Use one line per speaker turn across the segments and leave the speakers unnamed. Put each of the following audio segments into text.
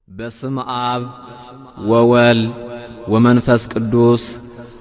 በስም አብ ወወልድ ወመንፈስ ቅዱስ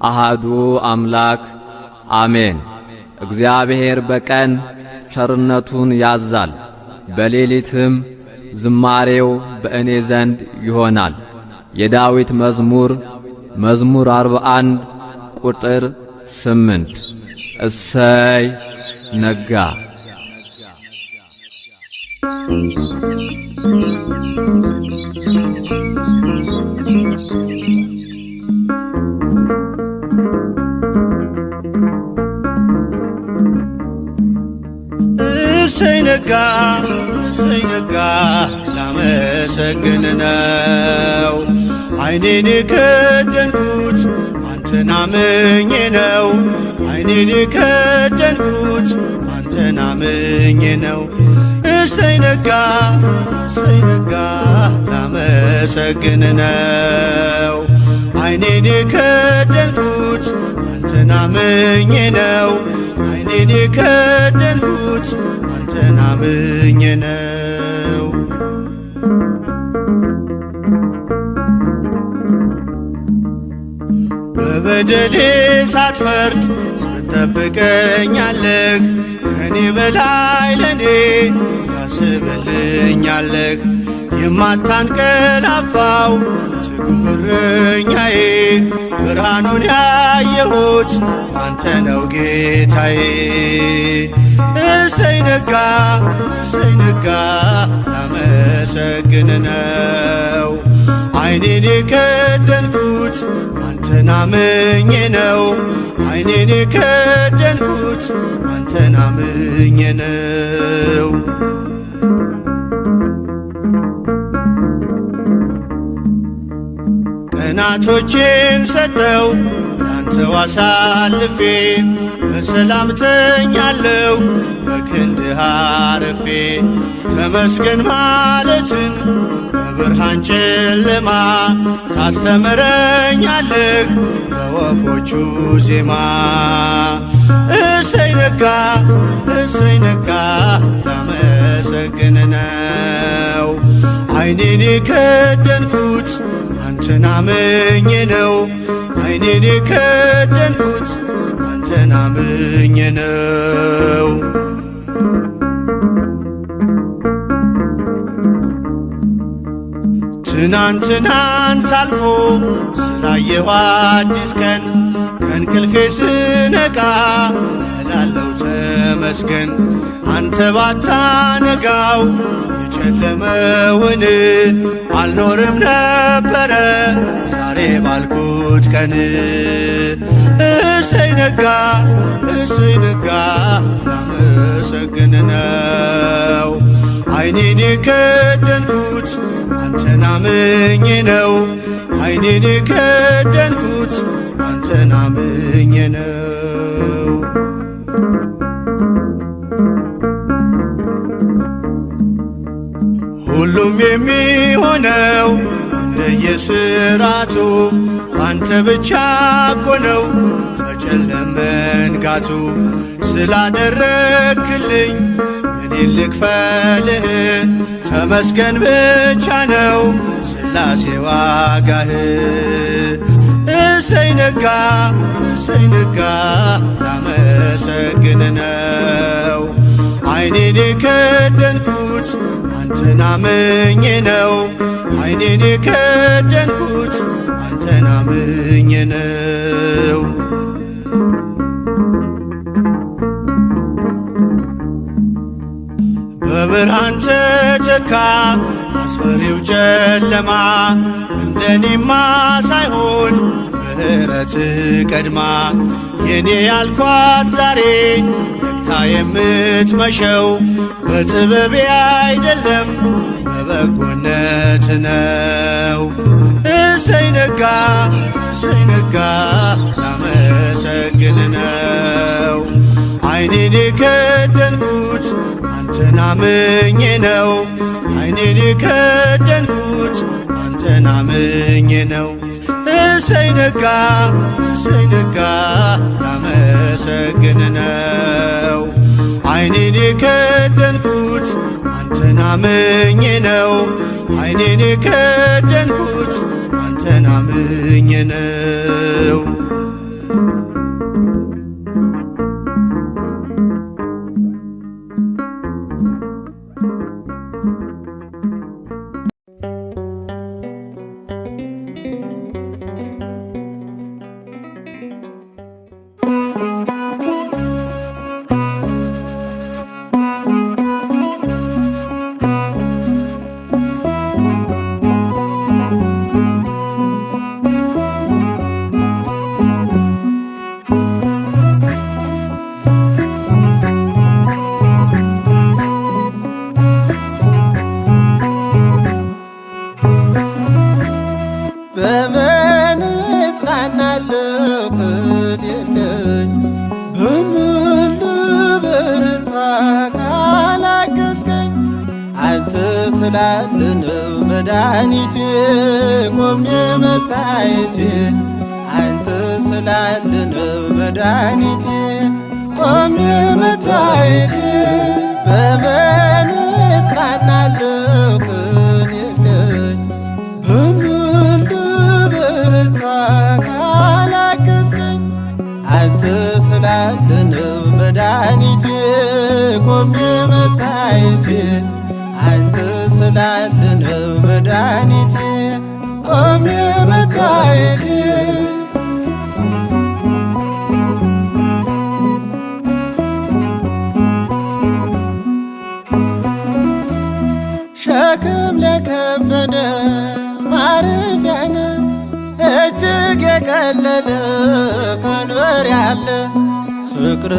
አሃዱ አምላክ አሜን። እግዚአብሔር በቀን ቸርነቱን ያዛል፣ በሌሊትም ዝማሬው በእኔ ዘንድ ይሆናል። የዳዊት መዝሙር 41 ቁጥር 8 እሰይ ነጋ።
እሰይ ነጋ ላመሰግን ነው። ዓይኔን የከደንኩት አንተን አምኜ ነው። ዓይኔን የከደንኩት አንተን አምኜ ነው። እሰይ ነጋ ላመሰግን ነው። ዓይኔን የከደንኩት አንተን አምኜ ነው። ዓይኔን የከደንኩት አንተን አምኜ ነው። በበደሌ ሳትፈርድ ስትጠብቀኛለህ፣ ከኔ በላይ ለኔ ታስብልኛለህ። የማታንቀላፋው ትጉህ እረኛዬ፣ ብርሃኑን ያየሁት አንተ ነው ጌታዬ። እሰይ ነጋ ላመሰግን ነው። ዓይኔን የከደንኩት አንተን አምኜ ነው። ዓይኔን የከደንኩት አንተን አምኜ ነው። ቀናቶቼን ሰጠው ላንተው አሳልፌ፣ በሰላም ተኛለሁ በክንድህ አርፌ። ተመስገን ማለትን በብርሃን ጨለማ ታስተምረኛለህ በወፎቹ ዜማ። እሰይ ነጋ ላመሰግን ነው። ዓይኔን የከደንኩት አንተን አምኜ ነው። ዓይኔን የከደንኩት አንተን አምኜ ነው። ትናንት አልፎ ስላየሁ አዲስ ቀን፣ ከእንቅልፌ ስነቃ እላለሁ ተመስገን። አንተ ባታነጋው የጨለመውን አልኖርም ነበረ ዛሬ ባልኩት ቀን። እሰይ ነጋ ላመሰግን ነው። ዓይኔን የከደንኩት አንተን አምኜ ነው። ዓይኔን የከደንኩት አንተን አምኜ ነው። ሁሉም የሚሆነው እንደየሥራቱ አንተ ብቻ እኮ ነው በጨለማ መንጋቱ። ስላደረክልኝ እኔን ልክፈልህ፣ ተመስገን ብቻ ነው ሥላሴ ዋጋህ። እሰይ ነጋ ላመሰግን ነው። ዓይኔን የከደንኩት አንተን አምኜ ነው። ዓይኔን የከደንኩት አንተን አምኜ ነው። በብርሃን ተተካ አስፈሪው ጨለማ፣ እንደኔማ ሳይሆን ምሕረት ቀድማ። የኔ ያልኳት ዛሬ ነግታ የምትመሸው በጥበቤ አይደለም በበጎነት ነው። እሰይ ነጋ ላመሰግን ነው። ዓይኔን የከደንኩት አንተን አምኜ ነው። ዓይኔን የከደንኩት አንተን አምኜ ነው። እሰይ ነጋ ላመሰግን ነው። ዓይኔን የከደንኩት አንተን አንተን አምኜ ነው ዓይኔን የከደንኩት አንተን አምኜ ነው።
በምን እጽናናለሁ ከሌለኝ በምን ልበረታ ካላገዝከኝ አንተ ስላለ ነው መድኃኒቴ ቆሜ መታየቴ አንተ ስላለ ነው መድኃኒቴ ቆሜ መታየቴ በምን እጽናናለሁ ከሌለኝ በምን ልበረታ ካላገዝከኝ አንተ ስላለ ነው መድኃኒቴ ቆሜ መታየቴ አንተ ስላለ ነው መድኃኒቴ ቆሜ መታየቴ ሸክም ለከበደ ማረፊያ ነህ እጅግ የቀለለ ቀንበር ያለ ፍቅር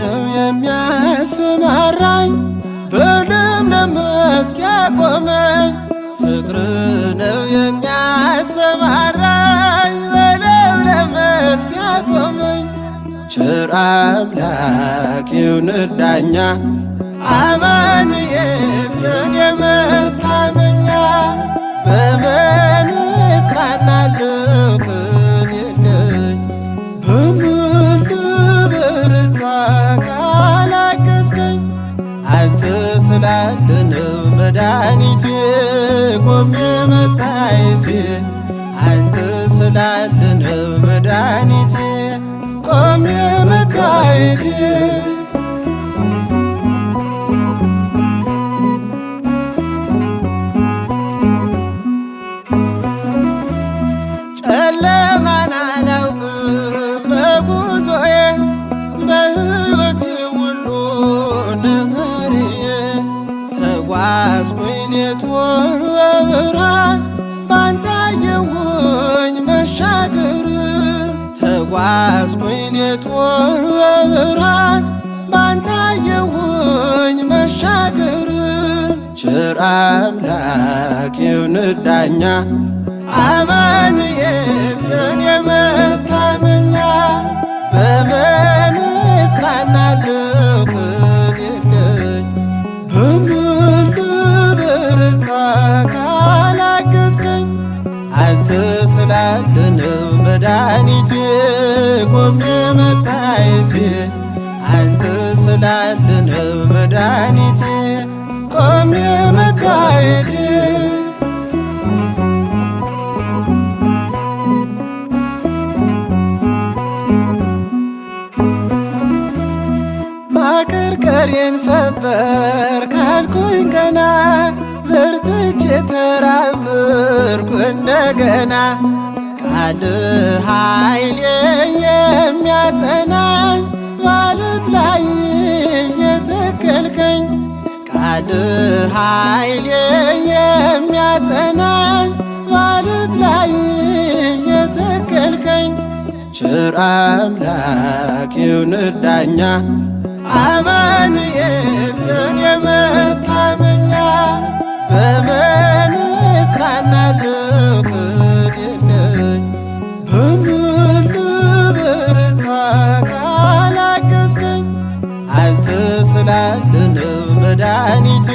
ነው የሚያሰማራኝ በለምለም መስክ ያቆመኝ ፍቅር ነው የሚያሰማራኝ በለምለም መስክ ያቆመኝ ቸር አምላክ ይሁንህ ዳኛ አማኑኤል የኔ መታመኛ በምን እጽናናለሁ ከሌለኝ በምን ልበረታ ካላገዝከኝ አንተ ስላለ ነው መድኃኒቴ ቆሜ መታየቴ አንተ ስላለ ነው መድኃኒቴ ቆሜ መታየቴ ጨለማን አላውቅም በጉዞዬ በሕይወቴ ሁሉ ነመርዬ ተጓዝኩኝ ሌቱን በብርሃን ባንተ አየሁኝ መሻገርን ተጓዝኩኝ ሌቱን በብርሃን ባንተ አየሁኝ መሻገርን ቸር አምላክ ይሁንህ ዳኛ አማኑኤል የኔ መታመኛ በምን እጽናናለሁ ከሌለኝ በምን ልበረታ ካላገዝከኝ አንተ ስላለ ነው መድኃኒቴ ቆሜ መታየቴ አንተ ስላለ ነው መድኃኒቴ ቆሜ መታየቴ ማቀርቀሬን ሰበር ካልኩኝ ገና በርትቼ ተራመድኩ እንደገና ቃልህ ኃይሌ የሚያጸናኝ ማለት ላይ የተከልከኝ ቃልህ ኃይሌ የሚያጸናኝ ማለት ላይ የተከልከኝ ቸር አምላክ ይሁንህ ዳኛ አማኑኤል የኔ መታመኛ በምን እጽናናለሁ ከሌለኝ በምን ልበረታ ካላገዝከኝ አንተ ስላለ ነው መድኃኒቴ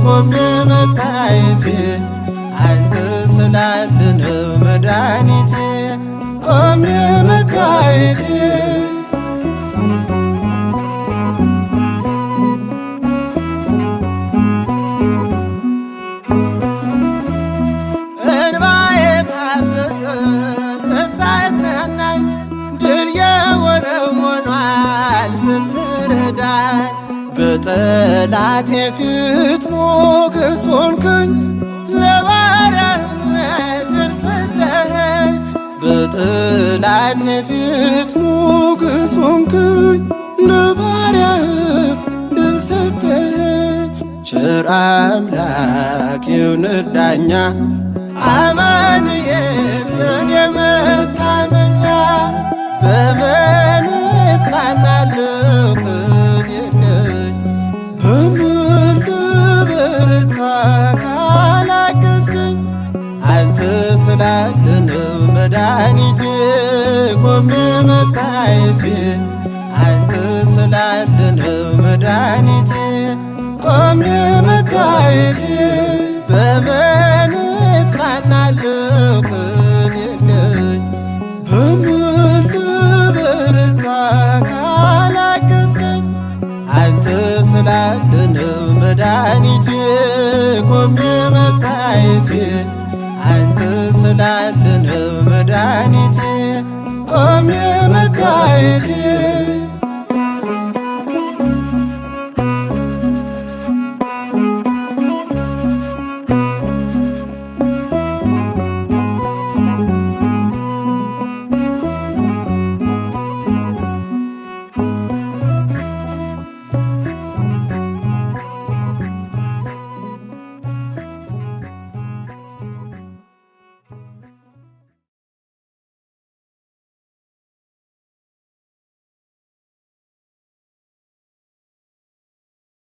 ቆሜ መታየቴ አንተ ስላለ ነው መድኃኒቴ ቆሜ መታየቴ በጠላቴ ፊት ሞገስ ሆንክኝ ለባሪያህ ድል ሰጠኸኝ በጠላቴ ፊት ሞገስ ሆንክኝ ለባሪያህ ድል ሰጠኸኝ ቸር አምላክ ይሁንህ ዳኛ አማኑኤል የኔ መታመኛ በምን እጽናናለሁ ከሌለኝ በምን ልበረታ ካላገዝከኝ አንተ ስላለ ነው መድኃኒቴ ቆሜ መታየቴ አንተ ስላለ ነው መድኃኒቴ ቆሜ መታየቴ በምን እጽናናለሁ ከሌለኝ በምን ልበረታ ካላገዝከኝ አንተ ስላለ ነው መድኃኒቴ ቆሜ መታየቴ አንተ ስላለ ነው መድኃኒቴ ቆሜ መታየቴ